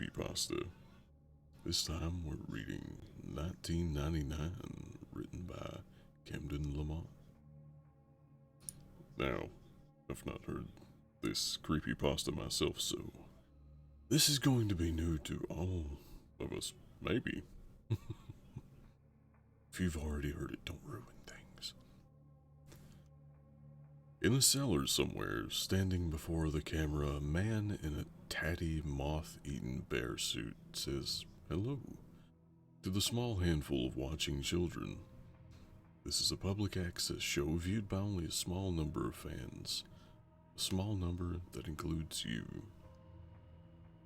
Creepypasta. This time we're reading 1999, written by Camden Lamont. Now, I've not heard this creepypasta myself, so this is going to be new to all of us, maybe. If you've already heard it, don't ruin things. In a cellar somewhere, standing before the camera, a man in a tatty, moth-eaten bear suit says hello to the small handful of watching children. This is a public access show viewed by only a small number of fans. A small number that includes you.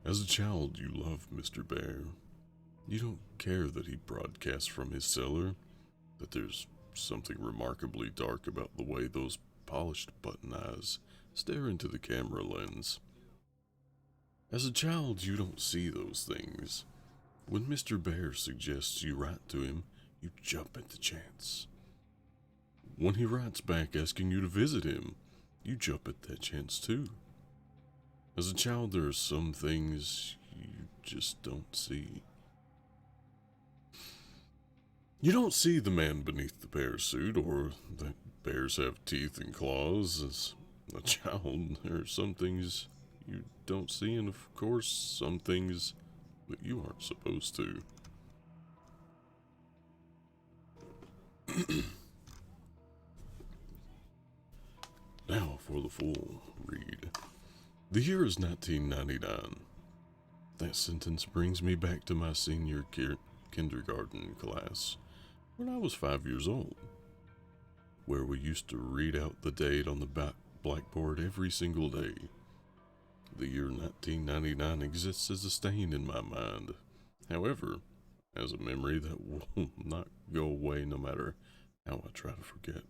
As a child, you love Mr. Bear. You don't care that he broadcasts from his cellar, that there's something remarkably dark about the way those polished button eyes stare into the camera lens. As a child, you don't see those things. When Mr. Bear suggests you write to him, you jump at the chance. When he writes back asking you to visit him, you jump at that chance too. As a child, there are some things you just don't see. You don't see the man beneath the bear suit, or that bears have teeth and claws. As a child, there are some things you don't see, and of course, some things that you aren't supposed to. Now for the full read. The year is 1999. That sentence brings me back to my senior kindergarten class, when I was 5 years old, where we used to read out the date on the blackboard every single day. The year 1999 exists as a stain in my mind, however, as a memory that will not go away no matter how I try to forget.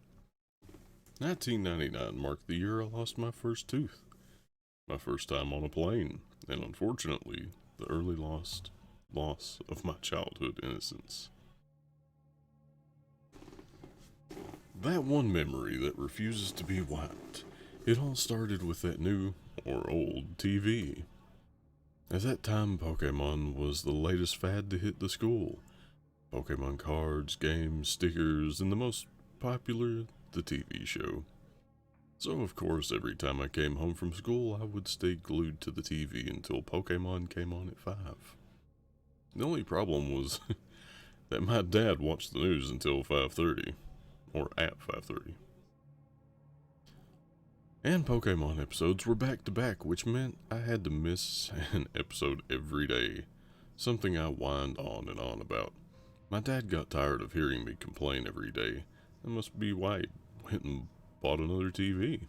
1999 marked the year I lost my first tooth, my first time on a plane, and unfortunately, the early loss of my childhood innocence. That one memory that refuses to be wiped. It all started with that new, or old, TV. At that time, Pokemon was the latest fad to hit the school. Pokemon cards, games, stickers, and the most popular, the TV show. So of course, every time I came home from school, I would stay glued to the TV until Pokemon came on at 5. The only problem was that my dad watched the news until 5:30. Or at 5:30. And Pokemon episodes were back to back, which meant I had to miss an episode every day. Something I whined on and on about. My dad got tired of hearing me complain every day. That must be why he went and bought another TV.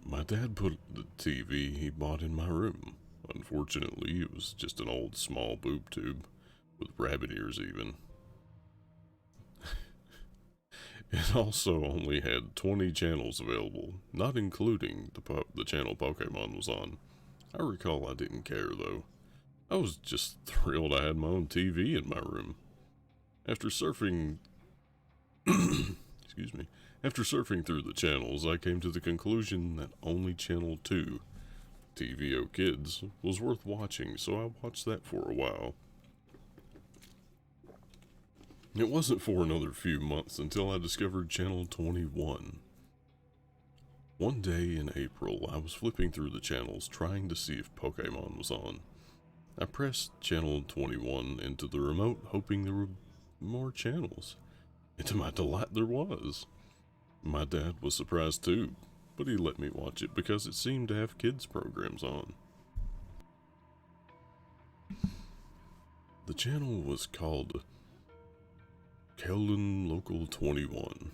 My dad put the TV he bought in my room. Unfortunately, it was just an old small boob tube, with rabbit ears even. It also only had 20 channels available, not including the channel Pokemon was on. I recall I didn't care though. I was just thrilled I had my own TV in my room. After surfing After surfing through the channels, I came to the conclusion that only channel 2, TVO Kids, was worth watching, so I watched that for a while. It wasn't for another few months until I discovered channel 21. One day in April, I was flipping through the channels trying to see if Pokemon was on. I pressed channel 21 into the remote hoping there were more channels. And to my delight, there was. My dad was surprised too, but he let me watch it because it seemed to have kids programs on. The channel was called Keldon Local 21,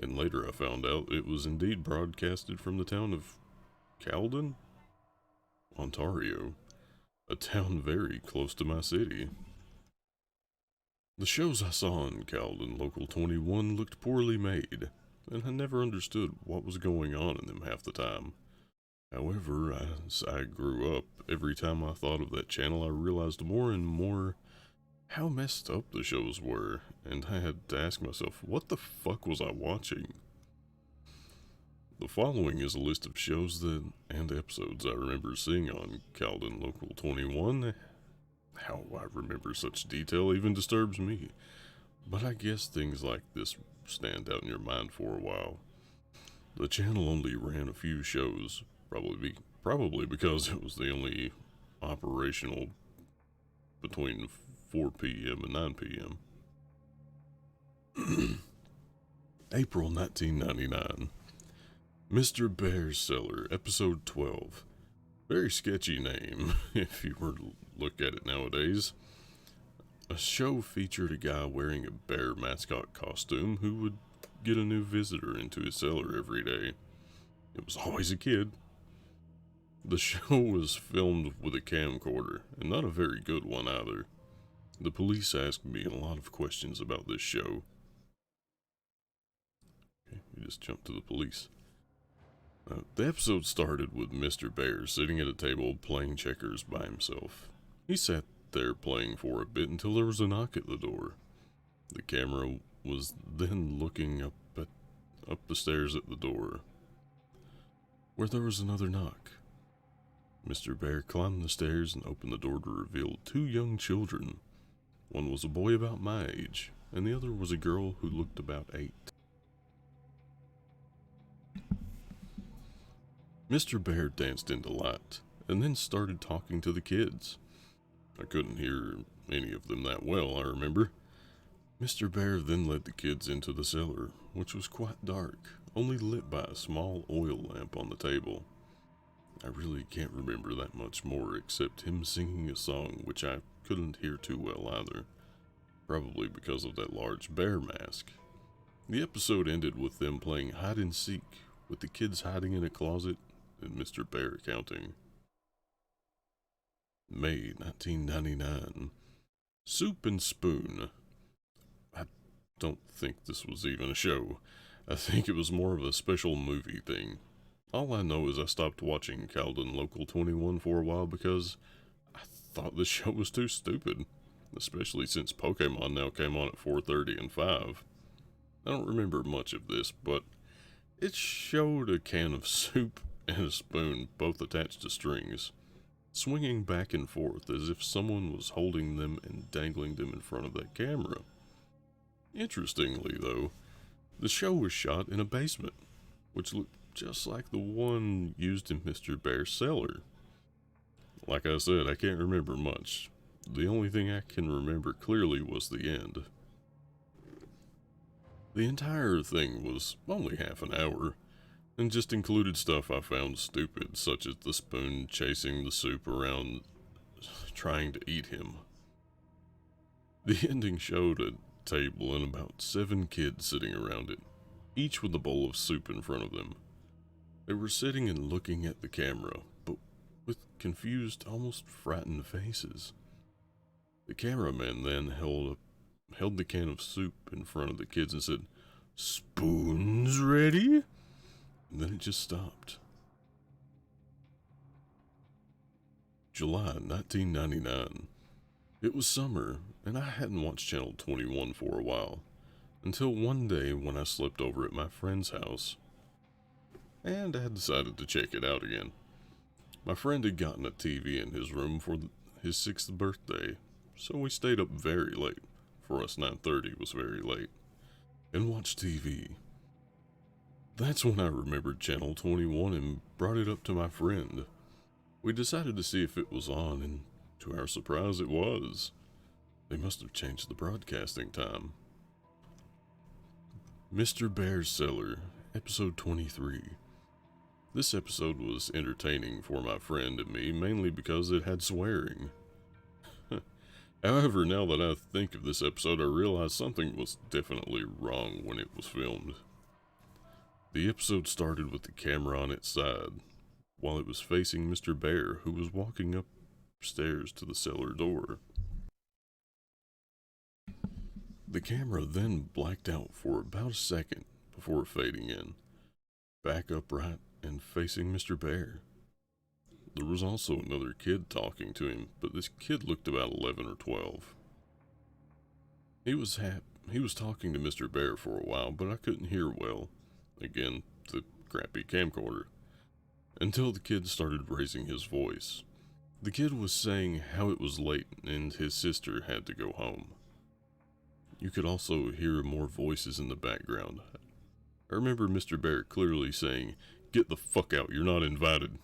and later I found out it was indeed broadcasted from the town of Keldon, Ontario, a town very close to my city. The shows I saw on Keldon Local 21 looked poorly made, and I never understood what was going on in them half the time. However, as I grew up, every time I thought of that channel I realized more and more how messed up the shows were, and I had to ask myself, what the fuck was I watching? The following is a list of shows and episodes I remember seeing on Calden Local 21. How I remember such detail even disturbs me. But I guess things like this stand out in your mind for a while. The channel only ran a few shows, probably because it was the only operational between 4 p.m. and 9 p.m. April 1999. Mr. Bear's Cellar, Episode 12. Very sketchy name, if you were to look at it nowadays. A show featured a guy wearing a bear mascot costume who would get a new visitor into his cellar every day. It was always a kid. The show was filmed with a camcorder, and not a very good one either. The police asked me a lot of questions about this show. Okay, we just jumped to the police. The episode started with Mr. Bear sitting at a table playing checkers by himself. He sat there playing for a bit until there was a knock at the door. The camera was then looking up the stairs at the door, where there was another knock. Mr. Bear climbed the stairs and opened the door to reveal two young children. One was a boy about my age, and the other was a girl who looked about 8. Mr. Bear danced in delight, and then started talking to the kids. I couldn't hear any of them that well, I remember. Mr. Bear then led the kids into the cellar, which was quite dark, only lit by a small oil lamp on the table. I really can't remember that much more except him singing a song which I couldn't hear too well either, probably because of that large bear mask. The episode ended with them playing hide and seek, with the kids hiding in a closet and Mr. Bear counting. May 1999. Soup and Spoon. I don't think this was even a show. I think it was more of a special movie thing. All I know is I stopped watching Calden Local 21 for a while because I thought the show was too stupid, especially since Pokemon now came on at 4:30 and 5. I don't remember much of this, but it showed a can of soup and a spoon, both attached to strings, swinging back and forth as if someone was holding them and dangling them in front of that camera. Interestingly, though, the show was shot in a basement, which looked just like the one used in Mr. Bear's cellar. Like I said, I can't remember much. The only thing I can remember clearly was the end. The entire thing was only half an hour, and just included stuff I found stupid, such as the spoon chasing the soup around, trying to eat him. The ending showed a table and about 7 kids sitting around it, each with a bowl of soup in front of them. They were sitting and looking at the camera, but with confused, almost frightened faces. The cameraman then held the can of soup in front of the kids and said, "Spoons ready?" And then it just stopped. July 1999. It was summer, and I hadn't watched Channel 21 for a while, until one day when I slept over at my friend's house, and I had decided to check it out again. My friend had gotten a TV in his room for his 6th birthday, so we stayed up very late. For us, 9:30 was very late, and watched TV. That's when I remembered Channel 21 and brought it up to my friend. We decided to see if it was on, and to our surprise it was. They must have changed the broadcasting time. Mr. Bear's Cellar, Episode 23. This episode was entertaining for my friend and me, mainly because it had swearing. However, now that I think of this episode, I realize something was definitely wrong when it was filmed. The episode started with the camera on its side, while it was facing Mr. Bear, who was walking upstairs to the cellar door. The camera then blacked out for about a second before fading in, back upright and facing Mr. Bear. There was also another kid talking to him, but this kid looked about 11 or 12. He was talking to Mr. Bear for a while, but I couldn't hear well. Again, the crappy camcorder. Until the kid started raising his voice. The kid was saying how it was late and his sister had to go home. You could also hear more voices in the background. I remember Mr. Bear clearly saying, "Get the fuck out, you're not invited,"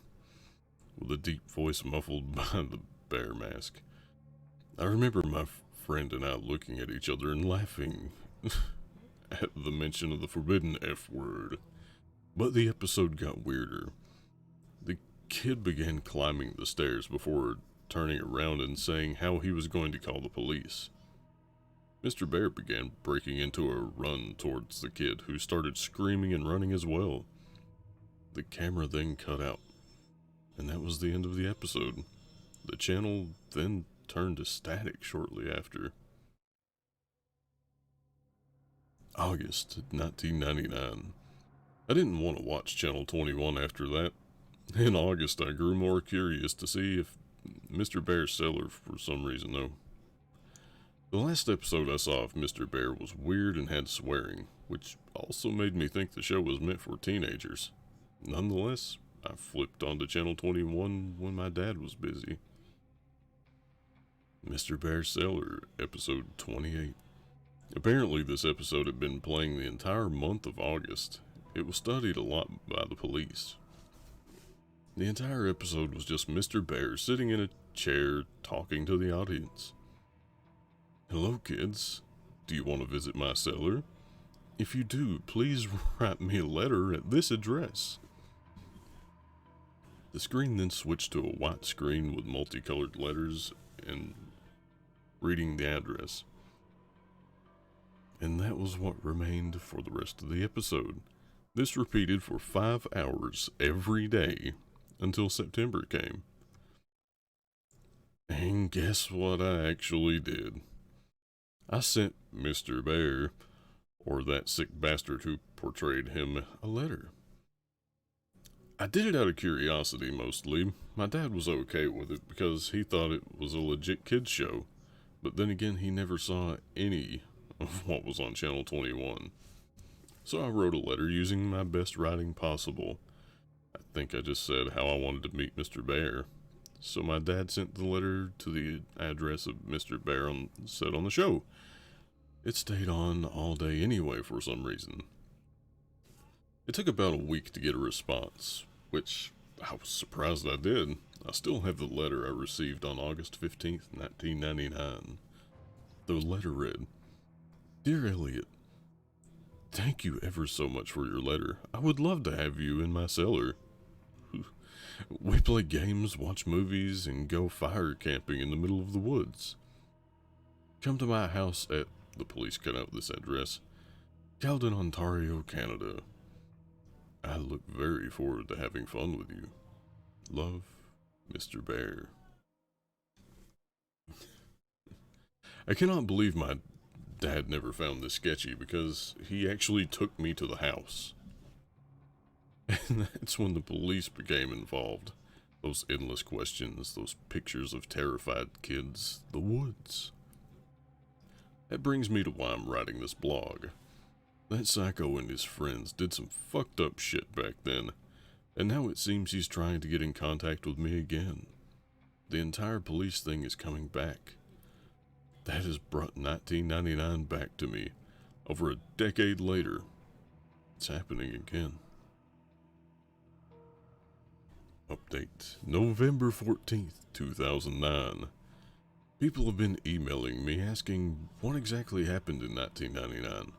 with a deep voice muffled behind the bear mask. I remember my friend and I looking at each other and laughing at the mention of the forbidden F word. But the episode got weirder. The kid began climbing the stairs before turning around and saying how he was going to call the police. Mr. Bear began breaking into a run towards the kid, who started screaming and running as well. The camera then cut out, and that was the end of the episode. The channel then turned to static shortly after. August 1999. I didn't want to watch Channel 21 after that. In August, I grew more curious to see if Mr. Bear's cellar for some reason, though. The last episode I saw of Mr. Bear was weird and had swearing, which also made me think the show was meant for teenagers. Nonetheless, I flipped onto Channel 21 when my dad was busy. Mr. Bear's Cellar, episode 28. Apparently this episode had been playing the entire month of August. It was studied a lot by the police. The entire episode was just Mr. Bear sitting in a chair talking to the audience. "Hello, kids. Do you want to visit my cellar? If you do, please write me a letter at this address." The screen then switched to a white screen with multicolored letters and reading the address. And that was what remained for the rest of the episode. This repeated for 5 hours every day until September came. And guess what I actually did? I sent Mr. Bear, or that sick bastard who portrayed him, a letter. I did it out of curiosity mostly. My dad was okay with it because he thought it was a legit kids show, but then again he never saw any of what was on Channel 21. So I wrote a letter using my best writing possible. I think I just said how I wanted to meet Mr. Bear. So my dad sent the letter to the address of Mr. Bear said on the show. It stayed on all day anyway for some reason. It took about a week to get a response, which I was surprised I did. I still have the letter I received on August 15th, 1999. The letter read, "Dear Elliot, thank you ever so much for your letter. I would love to have you in my cellar. We play games, watch movies, and go fire camping in the middle of the woods. Come to my house at," the police cut out this address, "Caledon, Ontario, Canada. I look very forward to having fun with you. Love, Mr. Bear." I cannot believe my dad never found this sketchy because he actually took me to the house. And that's when the police became involved. Those endless questions, those pictures of terrified kids, the woods. That brings me to why I'm writing this blog. That psycho and his friends did some fucked up shit back then, and now it seems he's trying to get in contact with me again. The entire police thing is coming back. That has brought 1999 back to me. Over a decade later, it's happening again. Update, November 14th, 2009. People have been emailing me asking what exactly happened in 1999.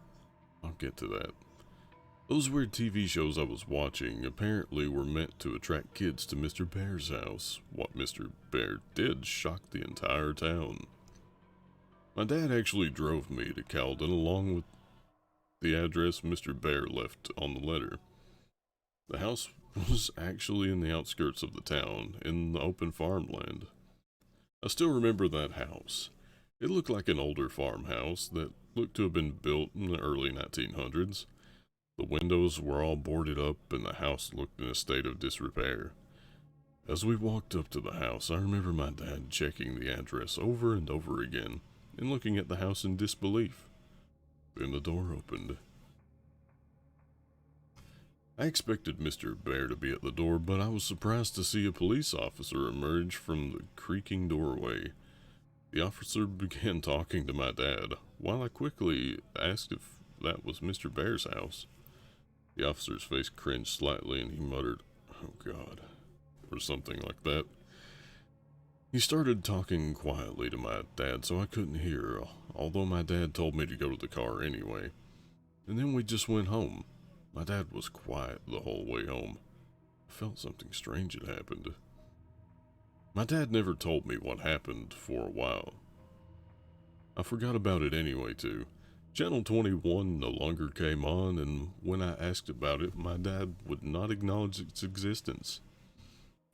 I'll get to that. Those weird TV shows I was watching apparently were meant to attract kids to Mr. Bear's house. What Mr. Bear did shocked the entire town. My dad actually drove me to Caledon along with the address Mr. Bear left on the letter. The house was actually in the outskirts of the town, in the open farmland. I still remember that house. It looked like an older farmhouse that looked to have been built in the early 1900s. The windows were all boarded up and the house looked in a state of disrepair. As we walked up to the house, I remember my dad checking the address over and over again and looking at the house in disbelief. Then the door opened. I expected Mr. Bear to be at the door, but I was surprised to see a police officer emerge from the creaking doorway. The officer began talking to my dad, while I quickly asked if that was Mr. Bear's house. The officer's face cringed slightly and he muttered, "Oh God," or something like that. He started talking quietly to my dad so I couldn't hear, although my dad told me to go to the car anyway. And then we just went home. My dad was quiet the whole way home. I felt something strange had happened. My dad never told me what happened for a while. I forgot about it anyway, too. Channel 21 no longer came on, and when I asked about it, my dad would not acknowledge its existence.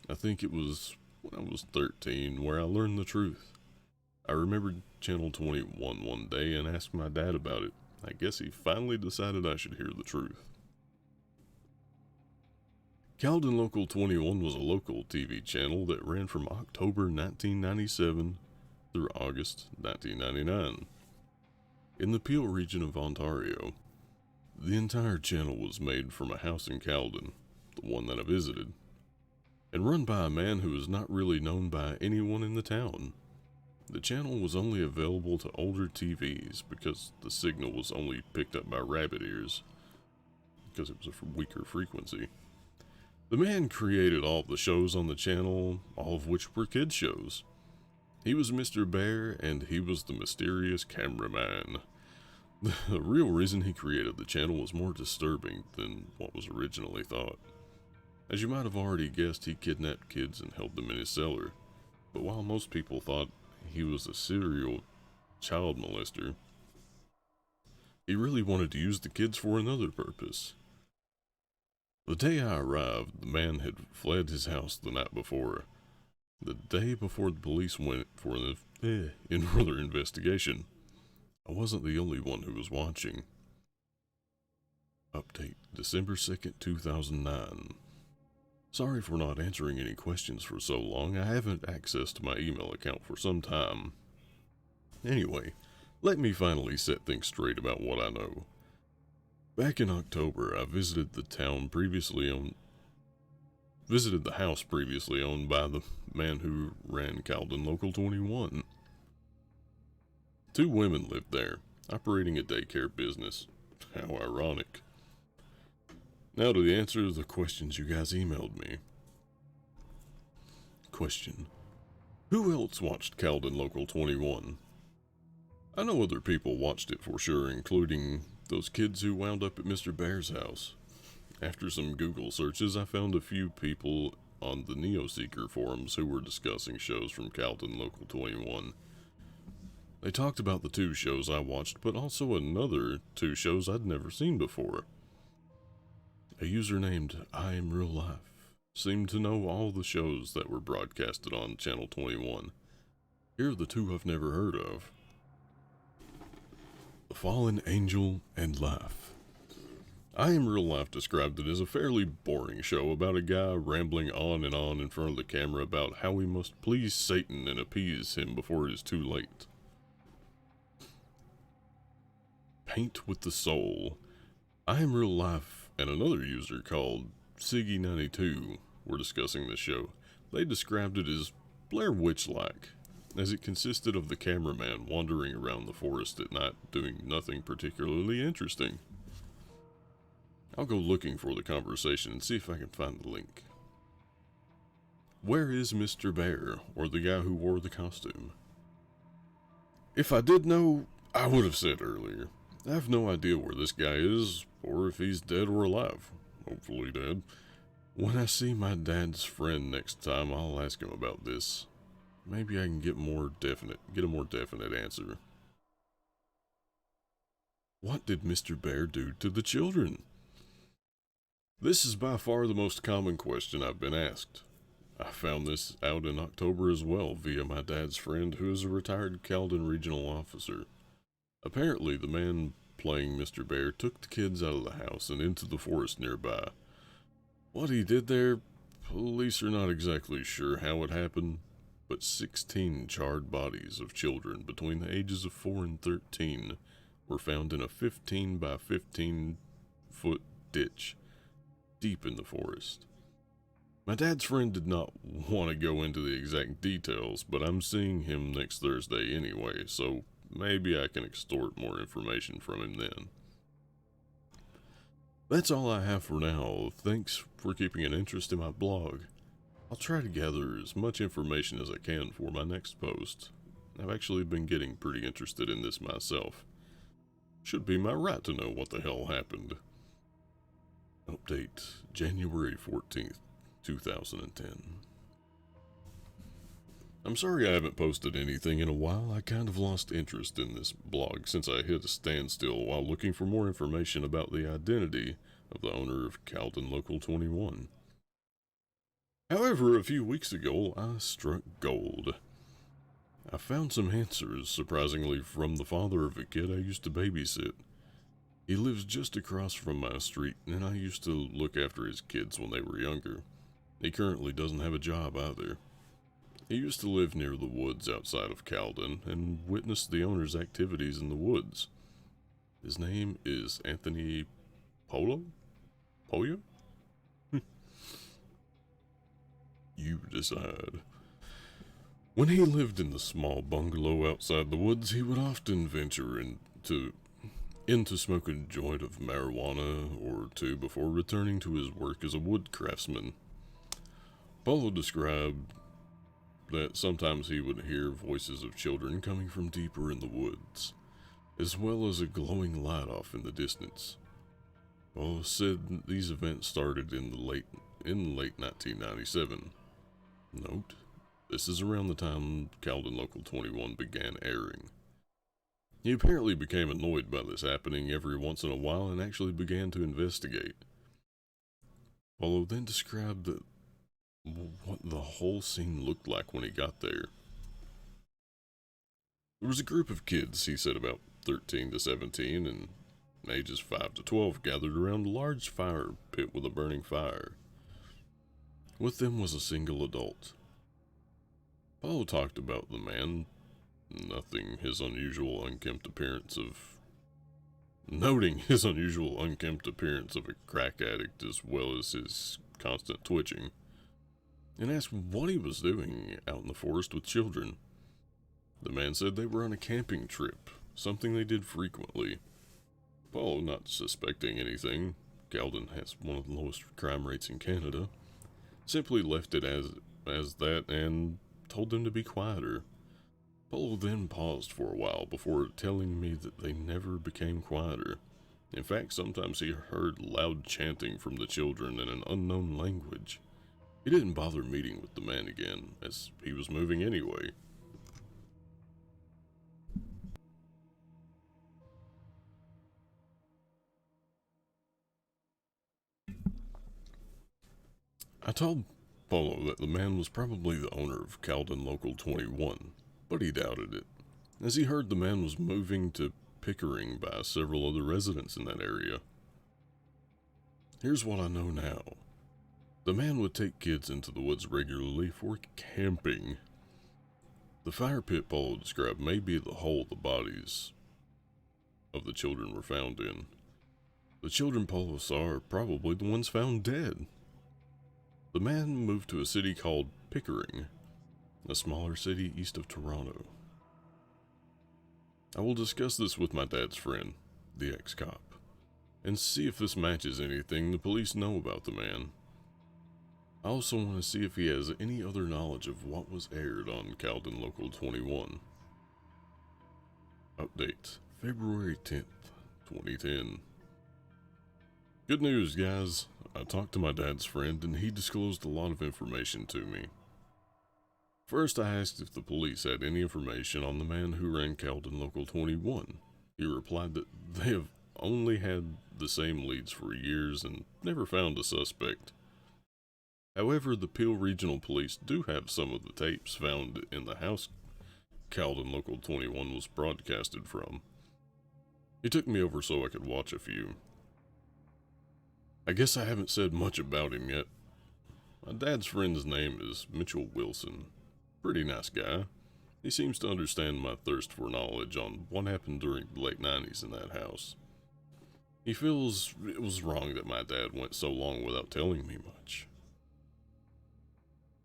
I think it was when I was 13 where I learned the truth. I remembered Channel 21 one day and asked my dad about it. I guess he finally decided I should hear the truth. Caldon Local 21 was a local TV channel that ran from October 1997 through August 1999. In the Peel region of Ontario, the entire channel was made from a house in Caldon, the one that I visited, and run by a man who was not really known by anyone in the town. The channel was only available to older TVs because the signal was only picked up by rabbit ears, because it was a weaker frequency. The man created all the shows on the channel, all of which were kids' shows. He was Mr. Bear, and he was the mysterious cameraman. The real reason he created the channel was more disturbing than what was originally thought. As you might have already guessed, he kidnapped kids and held them in his cellar. But while most people thought he was a serial child molester, he really wanted to use the kids for another purpose. The day I arrived, the man had fled his house the night before. The day before the police went for another investigation. I wasn't the only one who was watching. Update, December 2nd, 2009. Sorry for not answering any questions for so long. I haven't accessed my email account for some time. Anyway, let me finally set things straight about what I know. Back in October, I visited the house previously owned by the man who ran Caldon Local 21. 2 women lived there, operating a daycare business. How ironic. Now to the answer to the questions you guys emailed me. Question: who else watched Caldon Local 21? I know other people watched it for sure, including those kids who wound up at Mr. Bear's house. After some Google searches, I found a few people on the Neoseeker forums who were discussing shows from Caldon Local 21. They talked about the 2 shows I watched, but also another 2 shows I'd never seen before. A user named I Am Real Life seemed to know all the shows that were broadcasted on Channel 21. Here are the 2 I've never heard of. The Fallen Angel and Life. I Am Real Life described it as a fairly boring show about a guy rambling on in front of the camera about how we must please Satan and appease him before it is too late. Paint with the Soul. I Am Real Life and another user called Siggy92 were discussing this show. They described it as Blair Witch-like, as it consisted of the cameraman wandering around the forest at night doing nothing particularly interesting. I'll go looking for the conversation and see if I can find the link. Where is Mr. Bear, or the guy who wore the costume? If I did know, I would have said earlier. I have no idea where this guy is, or if he's dead or alive. Hopefully dead. When I see my dad's friend next time, I'll ask him about this. Maybe I can get a more definite answer. What did Mr. Bear do to the children? This is by far the most common question I've been asked. I found this out in October as well via my dad's friend, who is a retired Caldon regional officer. Apparently, the man playing Mr. Bear took the kids out of the house and into the forest nearby. What he did there, police are not exactly sure how it happened, but 16 charred bodies of children between the ages of 4 and 13 were found in a 15 by 15 foot ditch deep in the forest. My dad's friend did not want to go into the exact details, but I'm seeing him next Thursday anyway, so maybe I can extort more information from him then. That's all I have for now. Thanks for keeping an interest in my blog. I'll try to gather as much information as I can for my next post. I've actually been getting pretty interested in this myself. Should be my right to know what the hell happened. Update, January 14th, 2010. I'm sorry I haven't posted anything in a while. I kind of lost interest in this blog since I hit a standstill while looking for more information about the identity of the owner of Caldon Local 21. However, a few weeks ago, I struck gold. I found some answers, surprisingly, from the father of a kid I used to babysit. He lives just across from my street, and I used to look after his kids when they were younger. He currently doesn't have a job either. He used to live near the woods outside of Caldon and witnessed the owner's activities in the woods. His name is Anthony Pollo? Pollo? You decide. When he lived in the small bungalow outside the woods, he would often venture into smoke a joint of marijuana or two before returning to his work as a wood craftsman. Paulo described that sometimes he would hear voices of children coming from deeper in the woods, as well as a glowing light off in the distance. Paulo said these events started in late 1997. Note, this is around the time Caldon Local 21 began airing. He apparently became annoyed by this happening every once in a while and actually began to investigate. Paulo then described what the whole scene looked like when he got there. There was a group of kids, he said about 13 to 17 and ages 5 to 12, gathered around a large fire pit with a burning fire. With them was a single adult. Paulo talked about the man, noting his unusual unkempt appearance of a crack addict as well as his constant twitching, and asked what he was doing out in the forest with children. The man said they were on a camping trip, something they did frequently. Paulo, not suspecting anything, Caldon has one of the lowest crime rates in Canada, simply left it as that and told them to be quieter. Paulo then paused for a while before telling me that they never became quieter. In fact, sometimes he heard loud chanting from the children in an unknown language. He didn't bother meeting with the man again, as he was moving anyway. I told Paulo that the man was probably the owner of Caldon Local 21, but he doubted it, as he heard the man was moving to Pickering by several other residents in that area. Here's what I know now. The man would take kids into the woods regularly for camping. The fire pit Paulo described may be the hole the bodies of the children were found in. The children Paulo saw are probably the ones found dead. The man moved to a city called Pickering, a smaller city east of Toronto. I will discuss this with my dad's friend, the ex-cop, and see if this matches anything the police know about the man. I also want to see if he has any other knowledge of what was aired on Caldon Local 21. Update, February 10th, 2010. Good news, guys. I talked to my dad's friend and he disclosed a lot of information to me. First, I asked if the police had any information on the man who ran Caldon Local 21. He replied that they have only had the same leads for years and never found a suspect. However, the Peel Regional Police do have some of the tapes found in the house Caldon Local 21 was broadcasted from. He took me over so I could watch a few. I guess I haven't said much about him yet. My dad's friend's name is Mitchell Wilson. Pretty nice guy. He seems to understand my thirst for knowledge on what happened during the late 90s in that house. He feels it was wrong that my dad went so long without telling me much.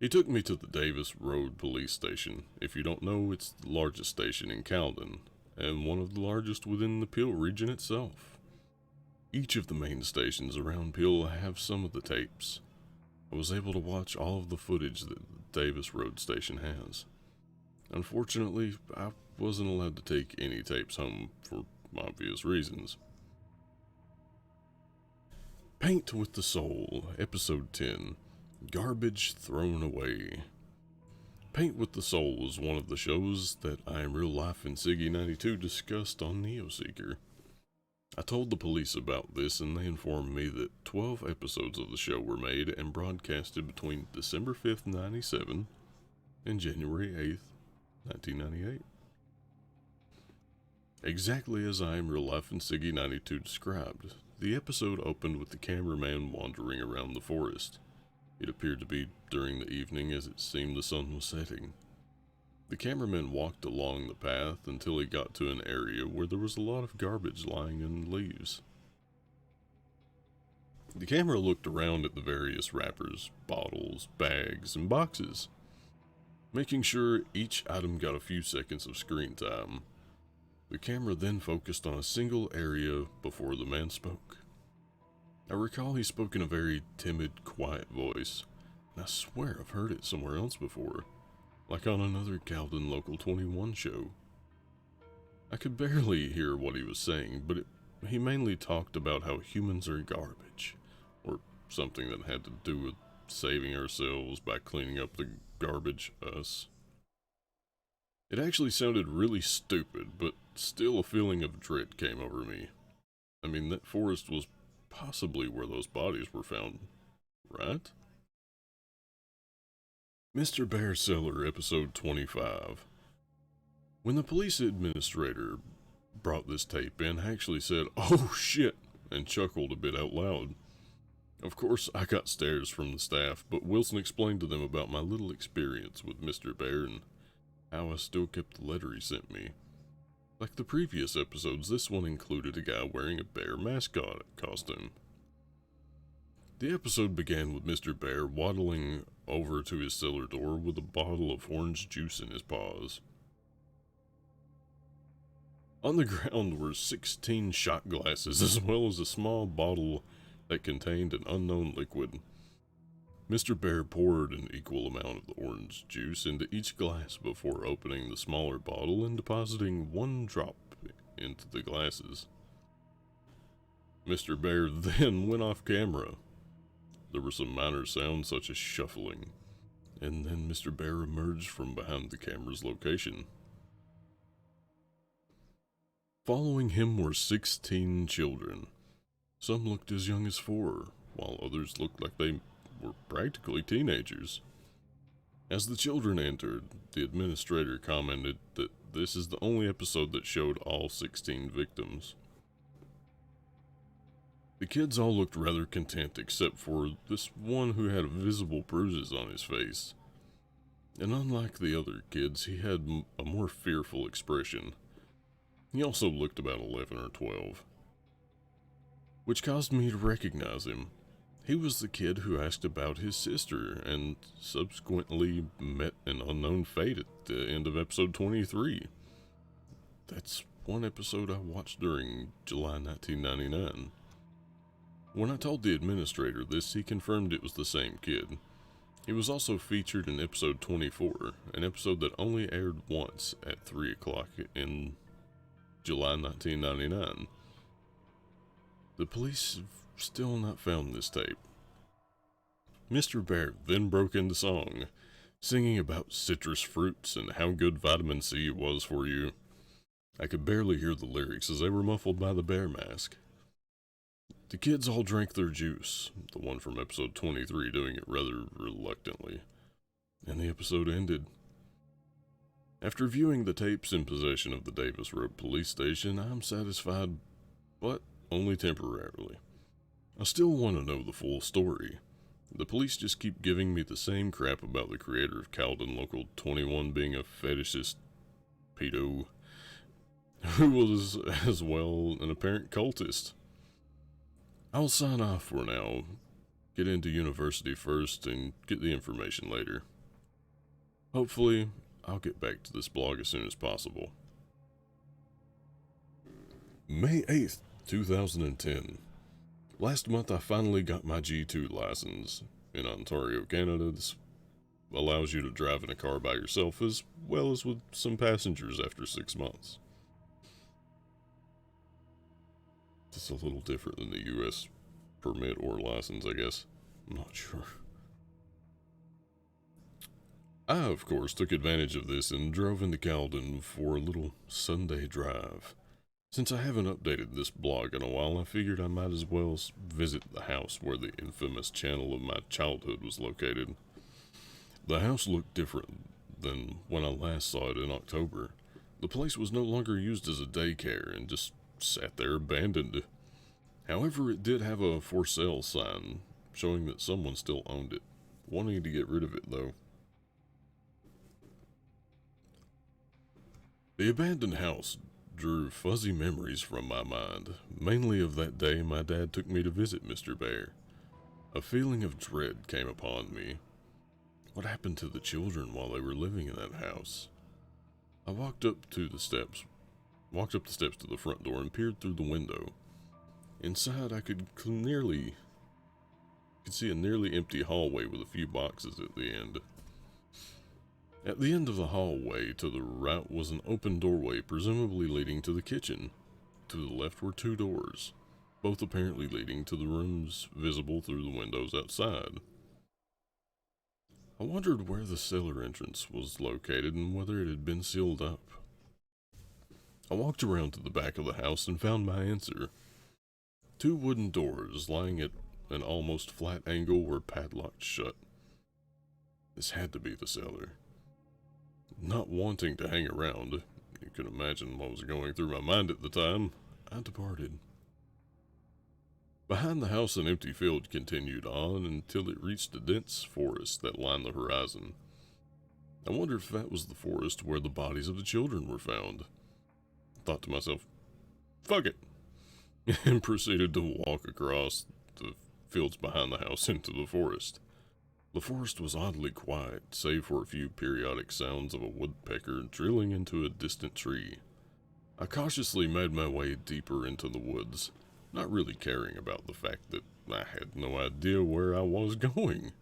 He took me to the Davis Road Police Station. If you don't know, it's the largest station in Caldon, and one of the largest within the Peel region itself. Each of the main stations around Peel have some of the tapes. I was able to watch all of the footage that the Davis Road Station has. Unfortunately, I wasn't allowed to take any tapes home for obvious reasons. Paint with the Soul, Episode 10, Garbage Thrown Away. Paint with the Soul was one of the shows that I Am Real Life and Siggy 92 discussed on Neoseeker. I told the police about this and they informed me that 12 episodes of the show were made and broadcasted between December 5th, 97 and January 8th, 1998. Exactly as I Am Real Life and Siggy 92 described, the episode opened with the cameraman wandering around the forest. It appeared to be during the evening as it seemed the sun was setting. The cameraman walked along the path until he got to an area where there was a lot of garbage lying in leaves. The camera looked around at the various wrappers, bottles, bags, and boxes, making sure each item got a few seconds of screen time. The camera then focused on a single area before the man spoke. I recall he spoke in a very timid, quiet voice, and I swear I've heard it somewhere else before, like on another Caldon Local 21 show. I could barely hear what he was saying, but he mainly talked about how humans are garbage, or something that had to do with saving ourselves by cleaning up the garbage us. It actually sounded really stupid, but still a feeling of dread came over me. I mean, that forest was possibly where those bodies were found, right? Mr. Bear Cellar, Episode 25. When the police administrator brought this tape in, I actually said, "Oh shit," and chuckled a bit out loud. Of course, I got stares from the staff, but Wilson explained to them about my little experience with Mr. Bear and how I still kept the letter he sent me. Like the previous episodes, this one included a guy wearing a bear mascot costume. The episode began with Mr. Bear waddling over to his cellar door with a bottle of orange juice in his paws. On the ground were 16 shot glasses as well as a small bottle that contained an unknown liquid. Mr. Bear poured an equal amount of the orange juice into each glass before opening the smaller bottle and depositing one drop into the glasses. Mr. Bear then went off camera. There were some minor sounds such as shuffling, and then Mr. Bear emerged from behind the camera's location. Following him were 16 children. Some looked as young as 4, while others looked like they were practically teenagers. As the children entered, the administrator commented that this is the only episode that showed all 16 victims. The kids all looked rather content except for this one who had visible bruises on his face. And unlike the other kids, he had a more fearful expression. He also looked about 11 or 12, which caused me to recognize him. He was the kid who asked about his sister and subsequently met an unknown fate at the end of episode 23. That's one episode I watched during July 1999. When I told the administrator this, he confirmed it was the same kid. He was also featured in episode 24, an episode that only aired once at 3 o'clock in July 1999. The police have still not found this tape. Mr. Bear then broke into song, singing about citrus fruits and how good vitamin C was for you. I could barely hear the lyrics as they were muffled by the bear mask. The kids all drank their juice, the one from episode 23 doing it rather reluctantly, and the episode ended. After viewing the tapes in possession of the Davis Road Police Station, I'm satisfied, but only temporarily. I still want to know the full story. The police just keep giving me the same crap about the creator of Caldon Local 21 being a fetishist pedo, who was as well an apparent cultist. I'll sign off for now. Get into university first and get the information later. Hopefully, I'll get back to this blog as soon as possible. May 8th, 2010. Last month I finally got my G2 license. In Ontario, Canada, this allows you to drive in a car by yourself as well as with some passengers after 6 months. It's a little different than the US permit or license, I guess. I'm not sure. I, of course, took advantage of this and drove into Caledon for a little Sunday drive. Since I haven't updated this blog in a while, I figured I might as well visit the house where the infamous channel of my childhood was located. The house looked different than when I last saw it in October. The place was no longer used as a daycare and just sat there abandoned. However, it did have a for sale sign showing that someone still owned it, wanting to get rid of it though. The abandoned house drew fuzzy memories from my mind, mainly of that day my dad took me to visit Mr. Bear. A feeling of dread came upon me. What happened to the children while they were living in that house? I walked up the steps to the front door and peered through the window. Inside, I could see a nearly empty hallway with a few boxes at the end. At the end of the hallway to the right was an open doorway, presumably leading to the kitchen. To the left were 2 doors, both apparently leading to the rooms visible through the windows outside. I wondered where the cellar entrance was located and whether it had been sealed up. I walked around to the back of the house and found my answer. 2 wooden doors lying at an almost flat angle were padlocked shut. This had to be the cellar. Not wanting to hang around, you can imagine what was going through my mind at the time, I departed. Behind the house, an empty field continued on until it reached a dense forest that lined the horizon. I wondered if that was the forest where the bodies of the children were found. I thought to myself, fuck it, and proceeded to walk across the fields behind the house into the forest. The forest was oddly quiet, save for a few periodic sounds of a woodpecker drilling into a distant tree. I cautiously made my way deeper into the woods, not really caring about the fact that I had no idea where I was going.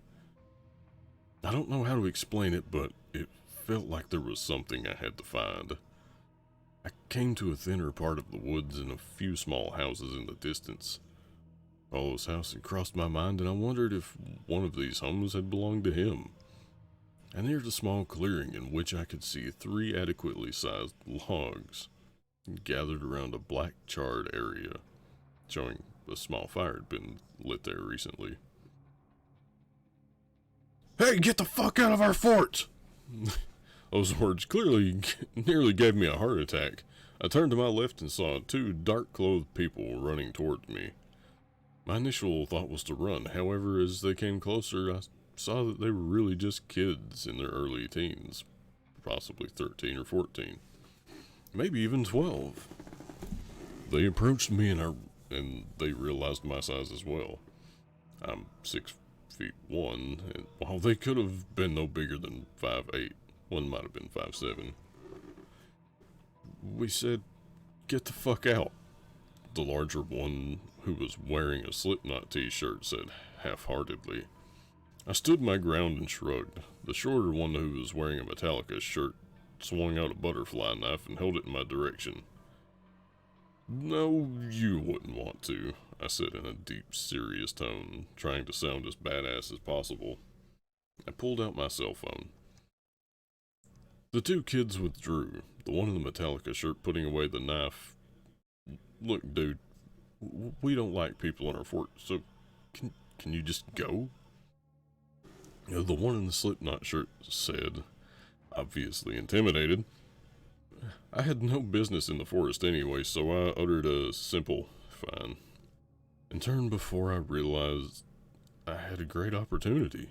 I don't know how to explain it, but it felt like there was something I had to find. I came to a thinner part of the woods and a few small houses in the distance. Paolo's house had crossed my mind, and I wondered if one of these homes had belonged to him. I neared a small clearing in which I could see 3 adequately sized logs gathered around a black charred area, showing a small fire had been lit there recently. "Hey, get the fuck out of our fort!" Those words clearly nearly gave me a heart attack. I turned to my left and saw 2 dark-clothed people running towards me. My initial thought was to run. However, as they came closer, I saw that they were really just kids in their early teens, possibly 13 or 14, maybe even 12. They approached me and they realized my size as well. I'm 6'1", and while they could have been no bigger than 5'8", one might have been 5'7". We said, "Get the fuck out." The larger one, who was wearing a Slipknot t-shirt, said half-heartedly. I stood my ground and shrugged. The shorter one, who was wearing a Metallica shirt, swung out a butterfly knife and held it in my direction. "No, you wouldn't want to," I said in a deep, serious tone, trying to sound as badass as possible. I pulled out my cell phone. The 2 kids withdrew, the one in the Metallica shirt putting away the knife. "Look, dude, we don't like people in our fort, so can you just go?" The one in the Slipknot shirt said, obviously intimidated. I had no business in the forest anyway, so I uttered a simple "fine," and turned before I realized I had a great opportunity.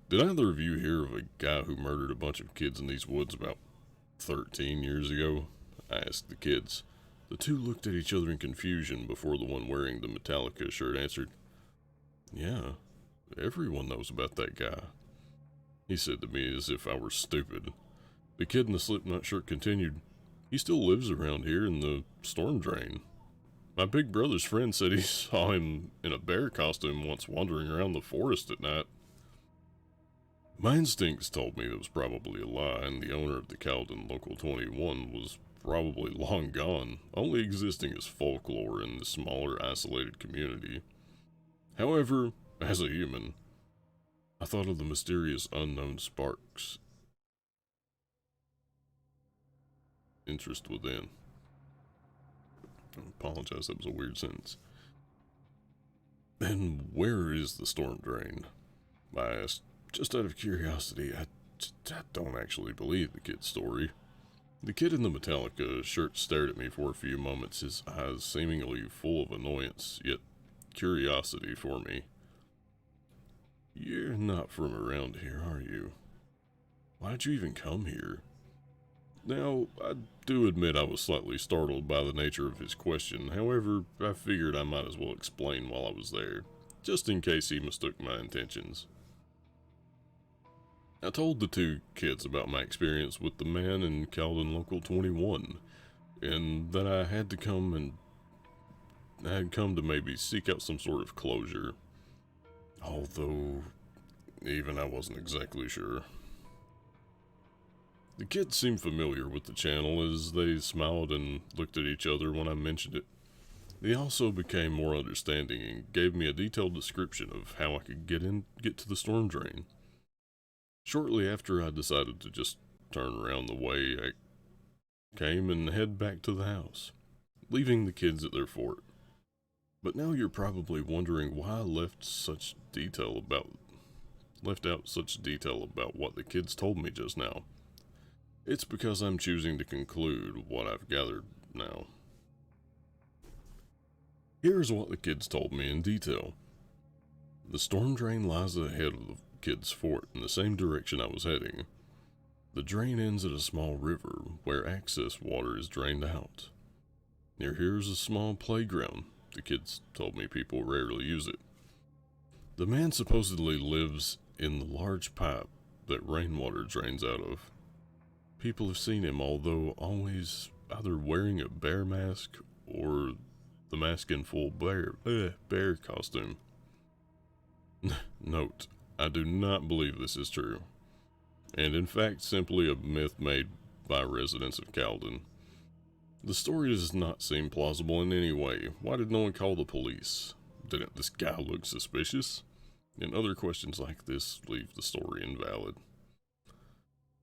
Did either of you hear of a guy who murdered a bunch of kids in these woods about 13 years ago? I asked the kids. The two looked at each other in confusion before the one wearing the Metallica shirt answered, "Yeah, everyone knows about that guy," he said to me as if I were stupid. The kid in the Slipknot shirt continued, "He still lives around here in the storm drain. My big brother's friend said he saw him in a bear costume once wandering around the forest at night." My instincts told me it was probably a lie, and the owner of the Cowden Local 21 was probably long gone, only existing as folklore in the smaller, isolated community. However, as a human, I thought of the mysterious unknown sparks. Interest within. I apologize, that was a weird sentence. "And where is the storm drain?" I asked, just out of curiosity. I don't actually believe the kid's story. The kid in the Metallica shirt stared at me for a few moments, his eyes seemingly full of annoyance, yet curiosity for me. "You're not from around here, are you? Why'd you even come here?" Now, I do admit I was slightly startled by the nature of his question. However, I figured I might as well explain while I was there, just in case he mistook my intentions. I told the two kids about my experience with the man in Cowden Local 21, and that I had come to maybe seek out some sort of closure. Although, even I wasn't exactly sure. The kids seemed familiar with the channel as they smiled and looked at each other when I mentioned it. They also became more understanding and gave me a detailed description of how I could get to the storm drain. Shortly after, I decided to just turn around the way I came and head back to the house, leaving the kids at their fort. But now you're probably wondering why I left out such detail about what the kids told me just now. It's because I'm choosing to conclude what I've gathered now. Here's what the kids told me in detail. The storm drain lies ahead of the kids' fort in the same direction I was heading. The drain ends at a small river where access water is drained out. Near here is a small playground. The kids told me people rarely use it. The man supposedly lives in the large pipe that rainwater drains out of. People have seen him, although always either wearing a bear mask or the mask in full bear costume. Note, I do not believe this is true, and in fact simply a myth made by residents of Cowden. The story does not seem plausible in any way. Why did no one call the police? Didn't this guy look suspicious? And other questions like this leave the story invalid.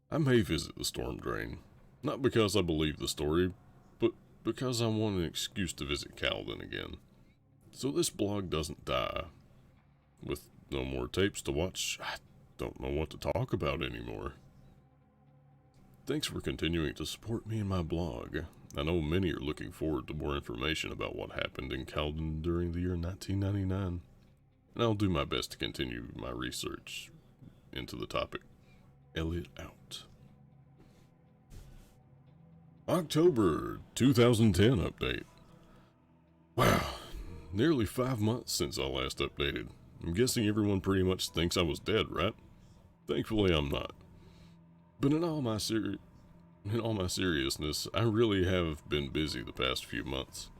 I may visit the storm drain, not because I believe the story, but because I want an excuse to visit Cowden again. So this blog doesn't die. With no more tapes to watch, I don't know what to talk about anymore. Thanks for continuing to support me and my blog. I know many are looking forward to more information about what happened in Cowden during the year 1999, and I'll do my best to continue my research into the topic. Elliot out. October 2010 update. Wow, nearly 5 months since I last updated. I'm guessing everyone pretty much thinks I was dead, right? Thankfully, I'm not. But in all my seriousness, I really have been busy the past few months.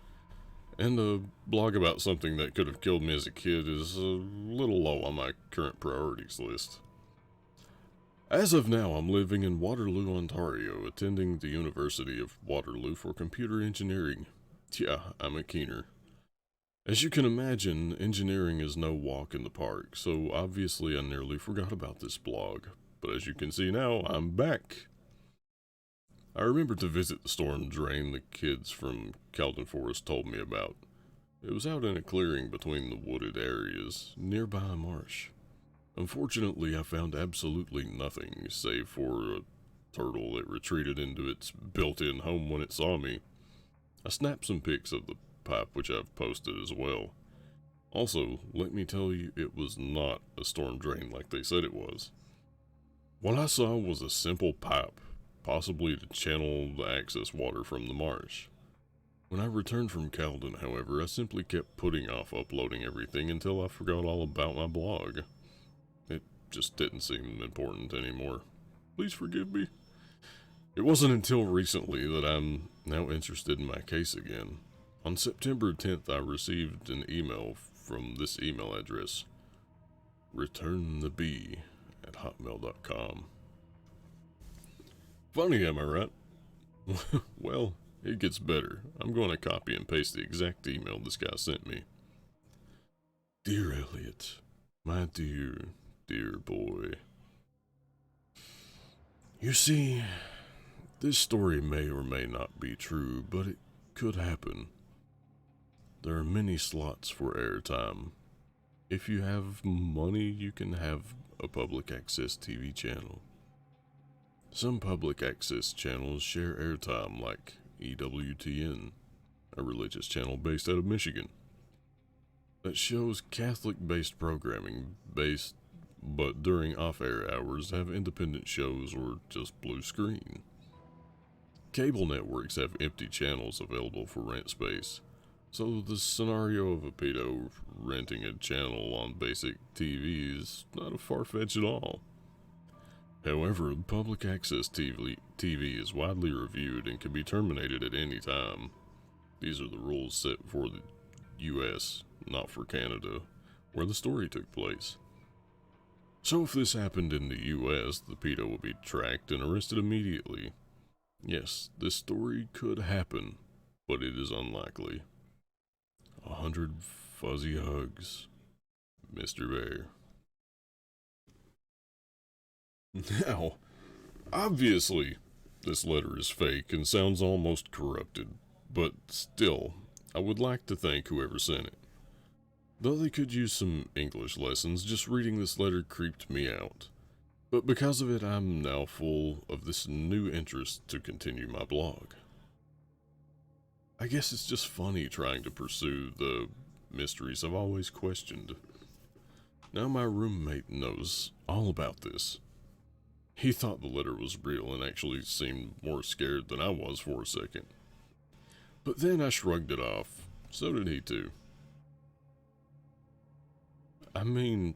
And a blog about something that could have killed me as a kid is a little low on my current priorities list. As of now, I'm living in Waterloo, Ontario, attending the University of Waterloo for computer engineering. Yeah, I'm a keener. As you can imagine, engineering is no walk in the park, so obviously I nearly forgot about this blog. But as you can see now, I'm back. I remembered to visit the storm drain the kids from Cowden Forest told me about. It was out in a clearing between the wooded areas, nearby a marsh. Unfortunately, I found absolutely nothing, save for a turtle that retreated into its built-in home when it saw me. I snapped some pics of the pipe, which I've posted as well. Also, let me tell you, it was not a storm drain like they said it was. What I saw was a simple pipe, possibly to channel the excess water from the marsh. When I returned from Calden, however, I simply kept putting off uploading everything until I forgot all about my blog. It just didn't seem important anymore. Please forgive me. It wasn't until recently that I'm now interested in my case again. On September 10th, I received an email from this email address, returnthebee@hotmail.com. Funny, am I right? Well, it gets better. I'm going to copy and paste the exact email this guy sent me. Dear Elliot, my dear, dear boy. You see, this story may or may not be true, but it could happen. There are many slots for airtime. If you have money, you can have a public access TV channel. Some public access channels share airtime, like EWTN, a religious channel based out of Michigan, that shows Catholic-based programming but during off-air hours have independent shows or just blue screen. Cable networks have empty channels available for rent space, so the scenario of a pedo renting a channel on basic TV is not far-fetched at all. However, public access TV is widely reviewed and can be terminated at any time. These are the rules set for the US, not for Canada, where the story took place. So if this happened in the US, the pedo would be tracked and arrested immediately. Yes, this story could happen, but it is unlikely. 100 fuzzy hugs, Mr. Bear. Now, obviously, this letter is fake and sounds almost corrupted, but still, I would like to thank whoever sent it. Though they could use some English lessons, just reading this letter creeped me out. But because of it, I'm now full of this new interest to continue my blog. I guess it's just funny trying to pursue the mysteries I've always questioned. Now my roommate knows all about this. He thought the letter was real and actually seemed more scared than I was for a second. But then I shrugged it off. So did he too. I mean,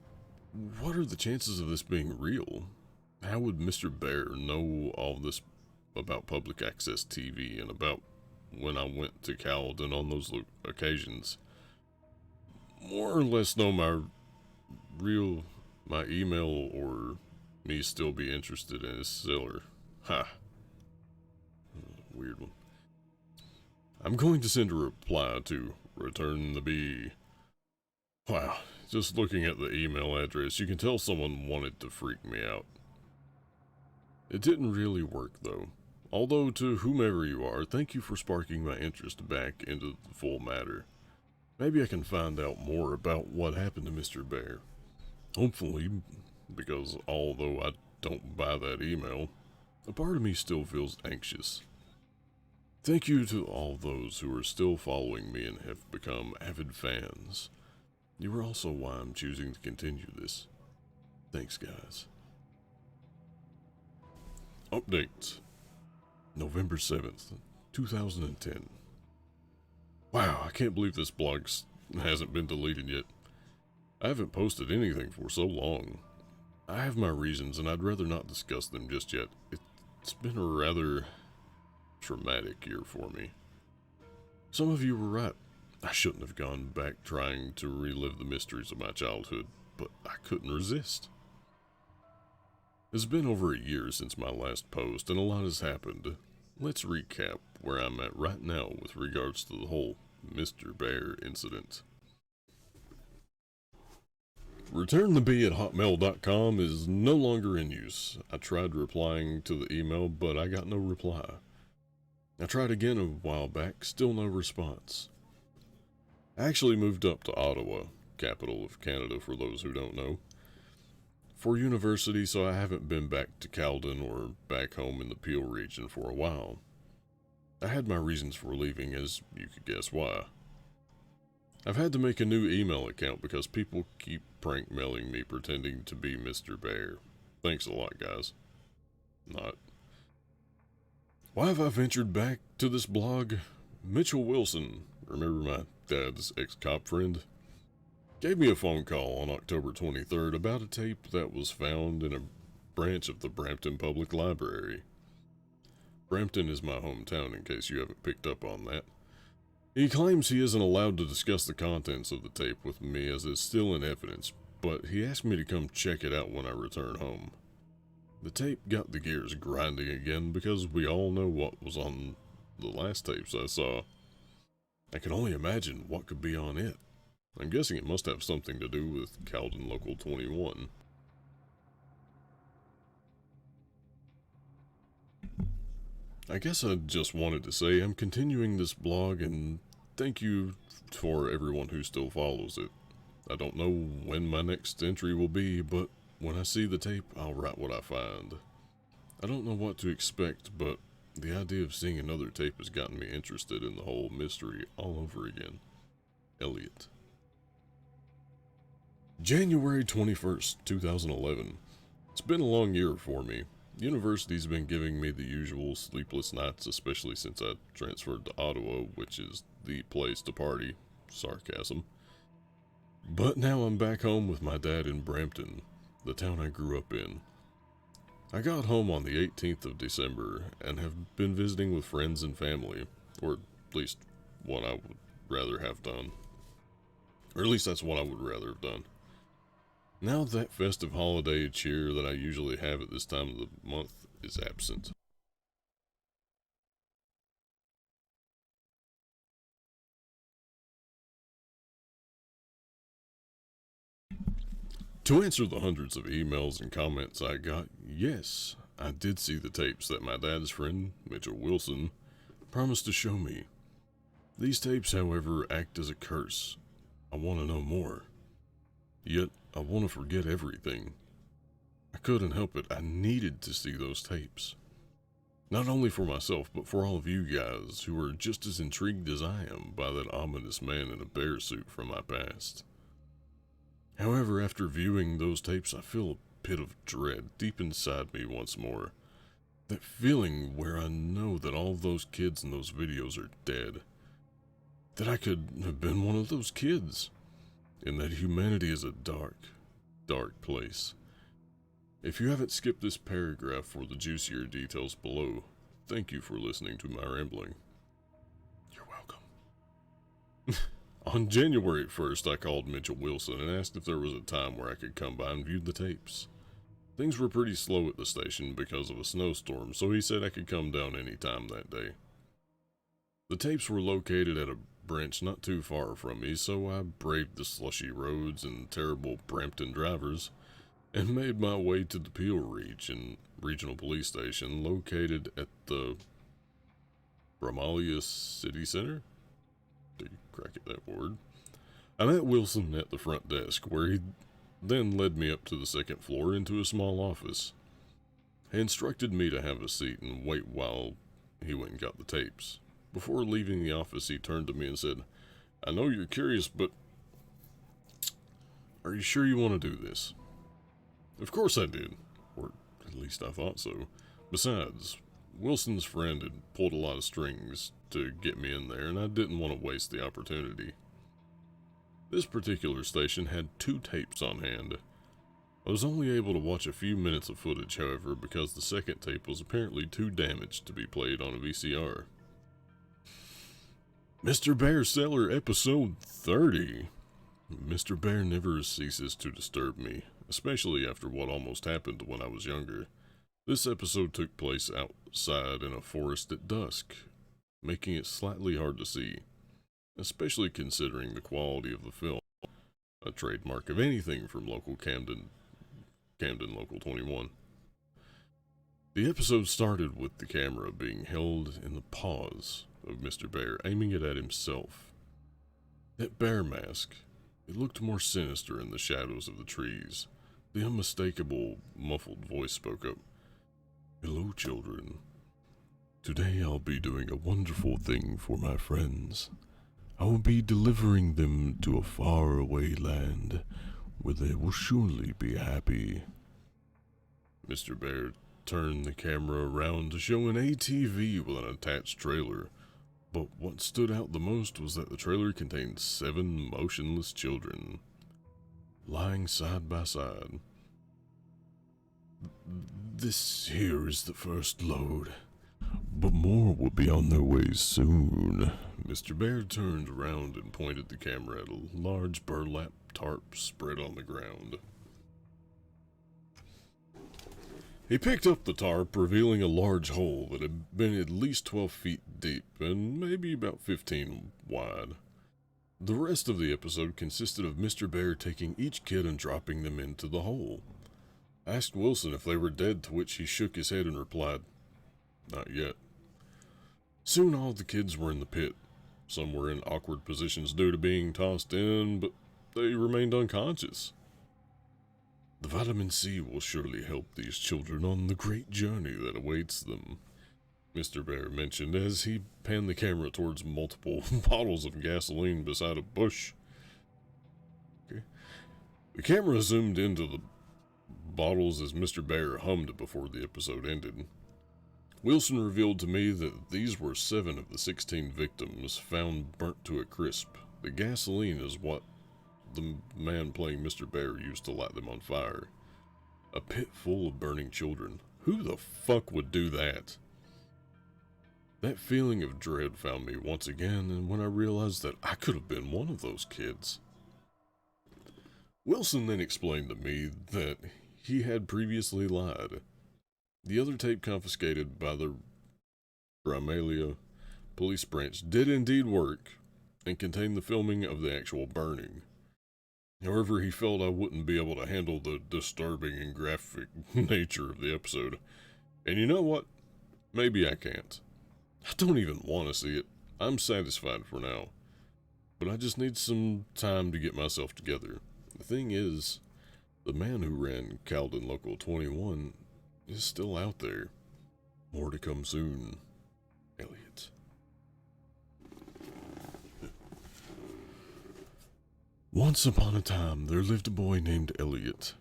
what are the chances of this being real? How would Mr. Bear know all this about public access TV and about when I went to Calden on those occasions? More or less know my email, or me still be interested in his seller. Ha. Weird one. I'm going to send a reply to Return the Bee. Wow, just looking at the email address, you can tell someone wanted to freak me out. It didn't really work, though. Although, to whomever you are, thank you for sparking my interest back into the full matter. Maybe I can find out more about what happened to Mr. Bear. Hopefully, because although I don't buy that email, a part of me still feels anxious. Thank you to all those who are still following me and have become avid fans. You are also why I'm choosing to continue this. Thanks, guys. Update. November 7th, 2010. Wow, I can't believe this blog hasn't been deleted yet. I haven't posted anything for so long. I have my reasons, and I'd rather not discuss them just yet. It's been a rather traumatic year for me. Some of you were right. I shouldn't have gone back trying to relive the mysteries of my childhood, but I couldn't resist. It's been over a year since my last post, and a lot has happened. Let's recap where I'm at right now with regards to the whole Mr. Bear incident. ReturnTheBee@hotmail.com is no longer in use. I tried replying to the email, but I got no reply. I tried again a while back, still no response. I actually moved up to Ottawa, capital of Canada for those who don't know, for university, so I haven't been back to Calden or back home in the Peel region for a while. I had my reasons for leaving, as you could guess why. I've had to make a new email account because people keep prank mailing me pretending to be Mr. Bear. Thanks a lot, guys. Not. Why have I ventured back to this blog? Mitchell Wilson, remember my dad's ex-cop friend, gave me a phone call on October 23rd about a tape that was found in a branch of the Brampton Public Library. Brampton is my hometown, in case you haven't picked up on that. He claims he isn't allowed to discuss the contents of the tape with me as it's still in evidence, but he asked me to come check it out when I return home. The tape got the gears grinding again because we all know what was on the last tapes I saw. I can only imagine what could be on it. I'm guessing it must have something to do with Cowden Local 21. I guess I just wanted to say I'm continuing this blog and thank you for everyone who still follows it. I don't know when my next entry will be, but when I see the tape, I'll write what I find. I don't know what to expect, but the idea of seeing another tape has gotten me interested in the whole mystery all over again. Elliot. January 21st, 2011. It's been a long year for me. University's been giving me the usual sleepless nights, especially since I transferred to Ottawa, which is the place to party. Sarcasm. But now I'm back home with my dad in Brampton, the town I grew up in. I got home on the 18th of December and have been visiting with friends and family, or at least what I would rather have done. Or at least that's what I would rather have done. Now that festive holiday cheer that I usually have at this time of the month is absent. To answer the hundreds of emails and comments I got, yes, I did see the tapes that my dad's friend, Mitchell Wilson, promised to show me. These tapes, however, act as a curse. I want to know more. Yet, I want to forget everything. I couldn't help it. I needed to see those tapes. Not only for myself, but for all of you guys who are just as intrigued as I am by that ominous man in a bear suit from my past. However, after viewing those tapes, I feel a pit of dread deep inside me once more. That feeling where I know that all those kids in those videos are dead. That I could have been one of those kids. And that humanity is a dark, dark place. If you haven't skipped this paragraph for the juicier details below, thank you for listening to my rambling. You're welcome. On January 1st, I called Mitchell Wilson and asked if there was a time where I could come by and view the tapes. Things were pretty slow at the station because of a snowstorm, so he said I could come down any time that day. The tapes were located at a branch not too far from me, so I braved the slushy roads and terrible Brampton drivers and made my way to the Peel Regional Police Station located at the Bromalia City Center. To crack it that word. I met Wilson at the front desk, where he then led me up to the second floor into a small office. He instructed me to have a seat and wait while he went and got the tapes. Before leaving the office, he turned to me and said, "I know you're curious, but are you sure you want to do this?" Of course I did, or at least I thought so. Besides, Wilson's friend had pulled a lot of strings to get me in there, and I didn't want to waste the opportunity. This particular station had 2 tapes on hand. I was only able to watch a few minutes of footage, however, because the second tape was apparently too damaged to be played on a VCR. Mr. Bear Cellar Episode 30. Mr. Bear never ceases to disturb me, especially after what almost happened when I was younger. This episode took place outside in a forest at dusk, making it slightly hard to see, especially considering the quality of the film, a trademark of anything from local Camden Local 21. The episode started with the camera being held in the paws of Mr. Bear, aiming it at himself. That bear mask, it looked more sinister in the shadows of the trees. The unmistakable, muffled voice spoke up. "Hello, children. Today I'll be doing a wonderful thing for my friends. I will be delivering them to a faraway land where they will surely be happy." Mr. Bear turned the camera around to show an ATV with an attached trailer. But what stood out the most was that the trailer contained 7 motionless children, lying side by side. This here is the first load, but more will be on their way soon. Mr. Bear turned around and pointed the camera at a large burlap tarp spread on the ground. He picked up the tarp, revealing a large hole that had been at least 12 feet deep and maybe about 15 wide. The rest of the episode consisted of Mr. Bear taking each kid and dropping them into the hole. I asked Wilson if they were dead, to which he shook his head and replied, "Not yet." Soon all the kids were in the pit. Some were in awkward positions due to being tossed in, but they remained unconscious. The vitamin C will surely help these children on the great journey that awaits them, Mr. Bear mentioned as he panned the camera towards multiple bottles of gasoline beside a bush. Okay. The camera zoomed into the bottles as Mr. Bear hummed before the episode ended. Wilson revealed to me that these were 7 of the 16 victims found burnt to a crisp. The gasoline is what the man playing Mr. Bear used to light them on fire. A pit full of burning children. Who the fuck would do that? That feeling of dread found me once again, and when I realized that I could have been one of those kids. Wilson then explained to me that he had previously lied. The other tape confiscated by the Grimalia police branch did indeed work and contained the filming of the actual burning. However, he felt I wouldn't be able to handle the disturbing and graphic nature of the episode. And you know what? Maybe I can't. I don't even want to see it. I'm satisfied for now. But I just need some time to get myself together. The thing is, the man who ran Caldon Local 21 is still out there. More to come soon. Elliot. Once upon a time, there lived a boy named Elliot.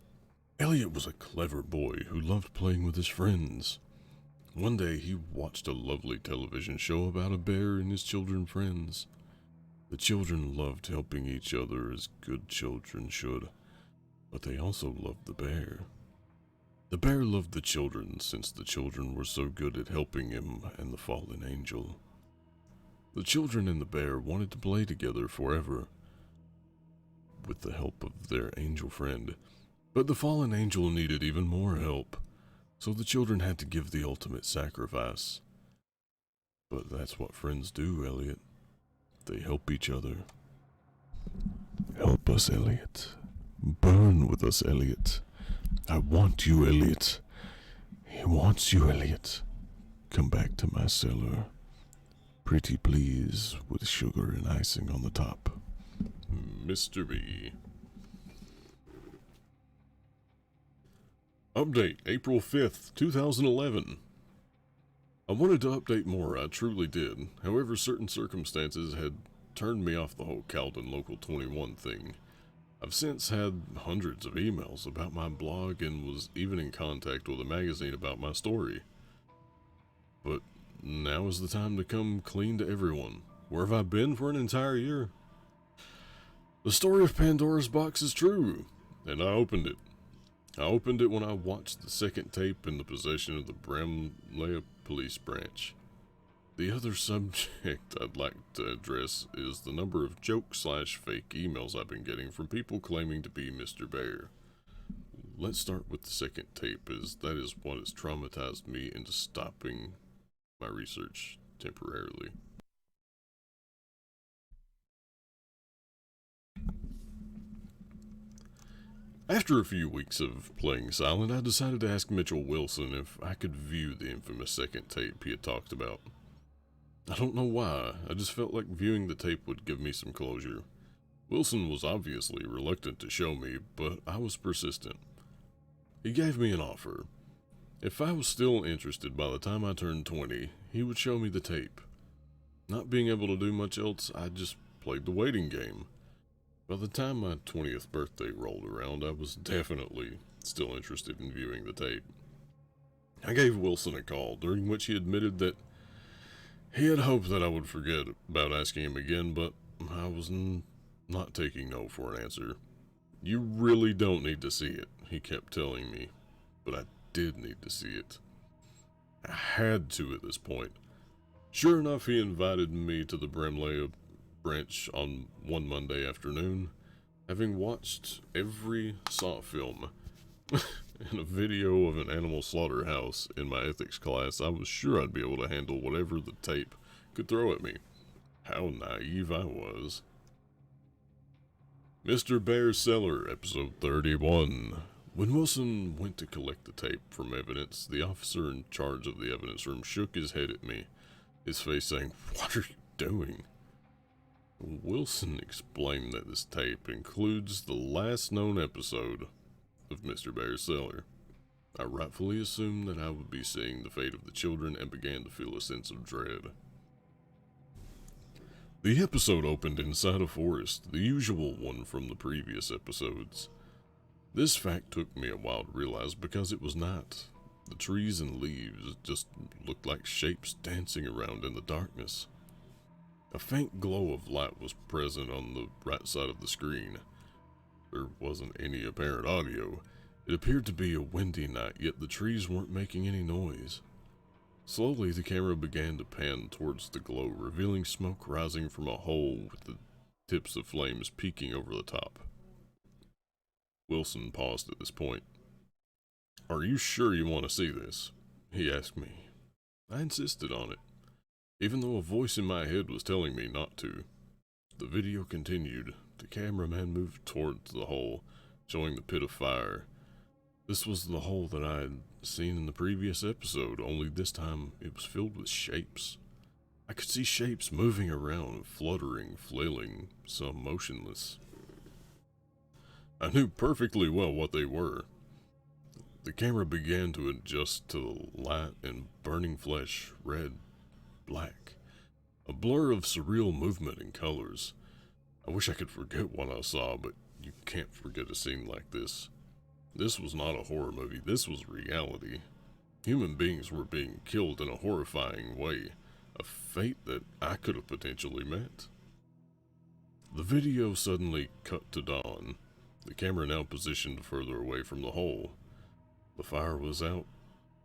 Elliot was a clever boy who loved playing with his friends. One day, he watched a lovely television show about a bear and his children friends. The children loved helping each other as good children should, but they also loved the bear. The bear loved the children since the children were so good at helping him and the fallen angel. The children and the bear wanted to play together forever, with the help of their angel friend. But the fallen angel needed even more help, so the children had to give the ultimate sacrifice. But that's what friends do, Elliot. They help each other. Help us, Elliot. Burn with us, Elliot. I want you, Elliot. He wants you, Elliot. Come back to my cellar. Pretty please, with sugar and icing on the top. Mr. B. Update, April 5th, 2011. I wanted to update more, I truly did. However, certain circumstances had turned me off the whole Caldon Local 21 thing. I've since had hundreds of emails about my blog and was even in contact with a magazine about my story. But now is the time to come clean to everyone. Where have I been for an entire year? The story of Pandora's box is true, and I opened it. I opened it when I watched the second tape in the possession of the Bramley Police Branch. The other subject I'd like to address is the number of joke/fake emails I've been getting from people claiming to be Mr. Bear. Let's start with the second tape, as that is what has traumatized me into stopping my research temporarily. After a few weeks of playing silent, I decided to ask Mitchell Wilson if I could view the infamous second tape he had talked about. I don't know why, I just felt like viewing the tape would give me some closure. Wilson was obviously reluctant to show me, but I was persistent. He gave me an offer. If I was still interested by the time I turned 20, he would show me the tape. Not being able to do much else, I just played the waiting game. By the time my 20th birthday rolled around, I was definitely still interested in viewing the tape. I gave Wilson a call, during which he admitted that He had hoped that I would forget about asking him again, but I was not taking no for an answer. You really don't need to see it, he kept telling me, but I did need to see it. I had to at this point. Sure enough, he invited me to the Bramley branch on one Monday afternoon. Having watched every Saw film and a video of an animal slaughterhouse in my ethics class, I was sure I'd be able to handle whatever the tape could throw at me. How naive I was. Mr. Bear's Cellar, episode 31. When Wilson went to collect the tape from evidence, the officer in charge of the evidence room shook his head at me, his face saying, "What are you doing?" Wilson explained that this tape includes the last known episode of Mr. Bear's Cellar. I rightfully assumed that I would be seeing the fate of the children and began to feel a sense of dread. The episode opened inside a forest, the usual one from the previous episodes. This fact took me a while to realize because it was not. The trees and leaves just looked like shapes dancing around in the darkness. A faint glow of light was present on the right side of the screen. There wasn't any apparent audio. It appeared to be a windy night, yet the trees weren't making any noise. Slowly, the camera began to pan towards the glow, revealing smoke rising from a hole with the tips of flames peeking over the top. Wilson paused at this point. "Are you sure you want to see this?" he asked me. I insisted on it, even though a voice in my head was telling me not to. The video continued. The cameraman moved towards the hole, showing the pit of fire. This was the hole that I had seen in the previous episode, only this time it was filled with shapes. I could see shapes moving around, fluttering, flailing, some motionless. I knew perfectly well what they were. The camera began to adjust to the light and burning flesh, red, black. A blur of surreal movement and colors. I wish I could forget what I saw, but you can't forget a scene like this. This was not a horror movie, this was reality. Human beings were being killed in a horrifying way, a fate that I could have potentially met. The video suddenly cut to dawn, the camera now positioned further away from the hole. The fire was out,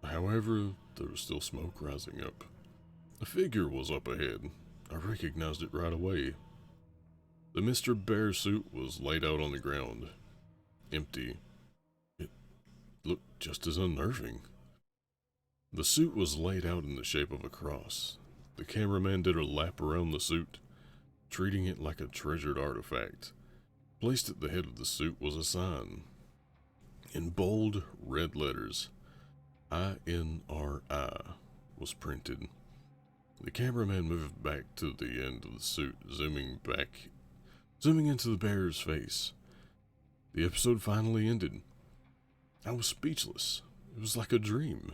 however, there was still smoke rising up. A figure was up ahead. I recognized it right away. The Mr. Bear suit was laid out on the ground, empty. It looked just as unnerving. The suit was laid out in the shape of a cross. The cameraman did a lap around the suit, treating it like a treasured artifact. Placed at the head of the suit was a sign. In bold red letters, INRI was printed. The cameraman moved back to the end of the suit, zooming into the bear's face. The episode finally ended. I was speechless. It was like a dream.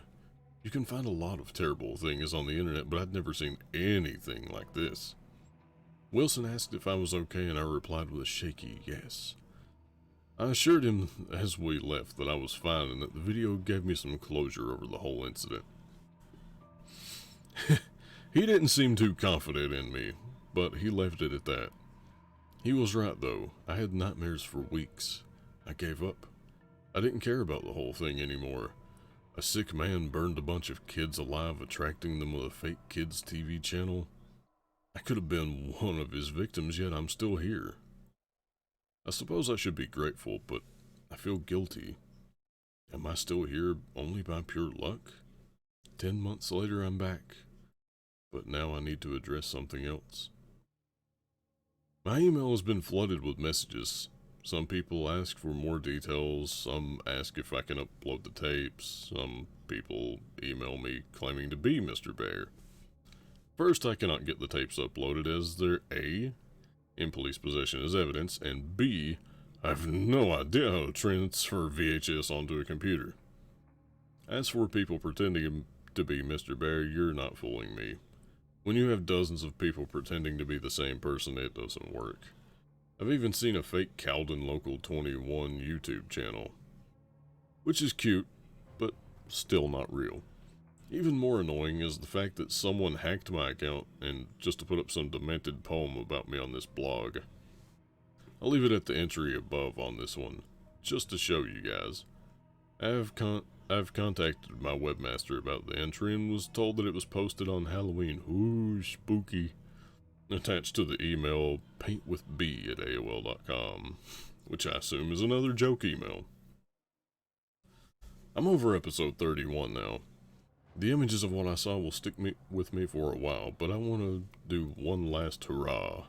You can find a lot of terrible things on the internet, but I'd never seen anything like this. Wilson asked if I was okay, and I replied with a shaky yes. I assured him as we left that I was fine and that the video gave me some closure over the whole incident. He didn't seem too confident in me, but he left it at that. He was right though. I had nightmares for weeks. I gave up. I didn't care about the whole thing anymore. A sick man burned a bunch of kids alive, attracting them with a fake kids TV channel. I could have been one of his victims, yet I'm still here. I suppose I should be grateful, but I feel guilty. Am I still here only by pure luck? 10 months later, I'm back. But now I need to address something else. My email has been flooded with messages. Some people ask for more details, some ask if I can upload the tapes, some people email me claiming to be Mr. Bear. First, I cannot get the tapes uploaded as they're A, in police possession as evidence, and B, I have no idea how to transfer VHS onto a computer. As for people pretending to be Mr. Bear, you're not fooling me. When you have dozens of people pretending to be the same person, it doesn't work. I've even seen a fake Cowden Local 21 YouTube channel, which is cute, but still not real. Even more annoying is the fact that someone hacked my account and just to put up some demented poem about me on this blog. I'll leave it at the entry above on this one, just to show you guys. I've contacted my webmaster about the entry and was told that it was posted on Halloween. Ooh, spooky. Attached to the email paintwithb@aol.com, which I assume is another joke email. I'm over episode 31 now. The images of what I saw will stick with me for a while, but I want to do one last hurrah.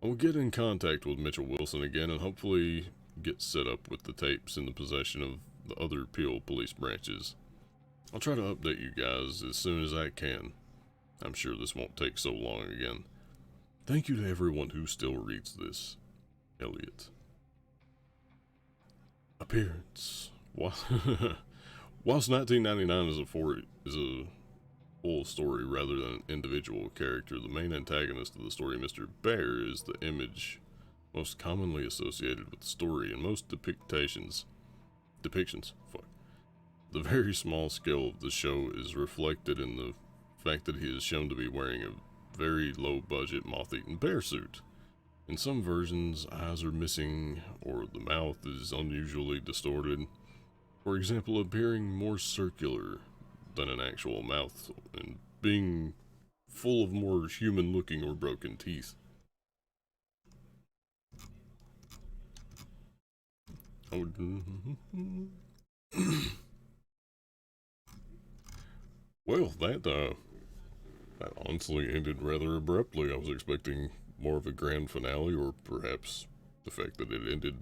I will get in contact with Mitchell Wilson again and hopefully get set up with the tapes in the possession of the other Peel police branches. I'll try to update you guys as soon as I can. I'm sure this won't take so long again. Thank you to everyone who still reads this. Elliot. Appearance. Whilst 1999 is a full story rather than an individual character, the main antagonist of the story, Mr. Bear, is the image most commonly associated with the story, and most depictions. The very small scale of the show is reflected in the fact that he is shown to be wearing a very low-budget moth-eaten bear suit. In some versions, eyes are missing, or the mouth is unusually distorted. For example, appearing more circular than an actual mouth, and being full of more human-looking or broken teeth. Well, that honestly ended rather abruptly. I was expecting more of a grand finale, or perhaps the fact that it ended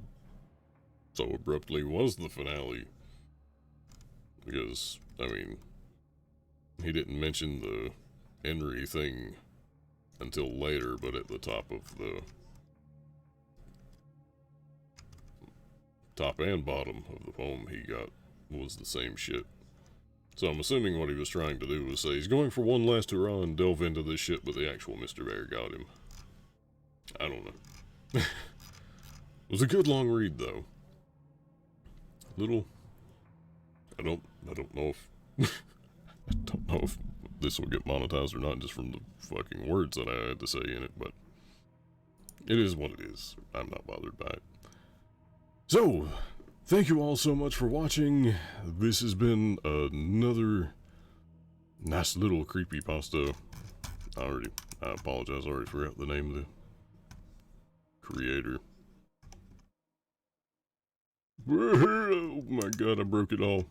so abruptly was the finale. Because, I mean, he didn't mention the Henry thing until later, but at the top and bottom of the poem he got was the same shit. So I'm assuming what he was trying to do was say he's going for one last hurrah and delve into this shit, but the actual Mr. Bear got him. I don't know. It was a good long read, though. I don't know if I don't know if this will get monetized or not just from the fucking words that I had to say in it, but it is what it is. I'm not bothered by it. So, thank you all so much for watching. This has been another nice little creepypasta. I apologize, I already forgot the name of the creator. Oh my god, I broke it all.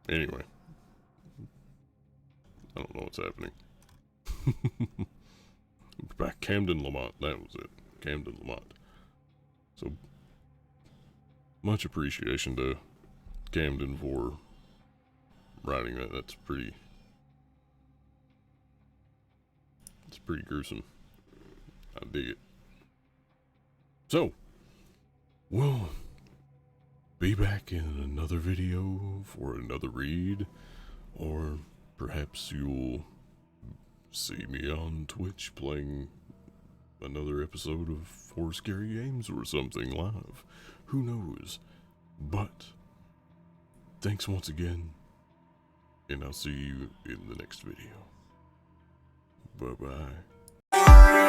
Anyway. I don't know what's happening. Back Camden Lamont, that was it. Camden Lamont. So, much appreciation to Camden for writing that. It's pretty gruesome. I dig it. So, we'll be back in another video for another read, or perhaps you'll see me on Twitch playing another episode of 4 Scary Games or something live. Who knows? But, thanks once again, and I'll see you in the next video. Bye-bye.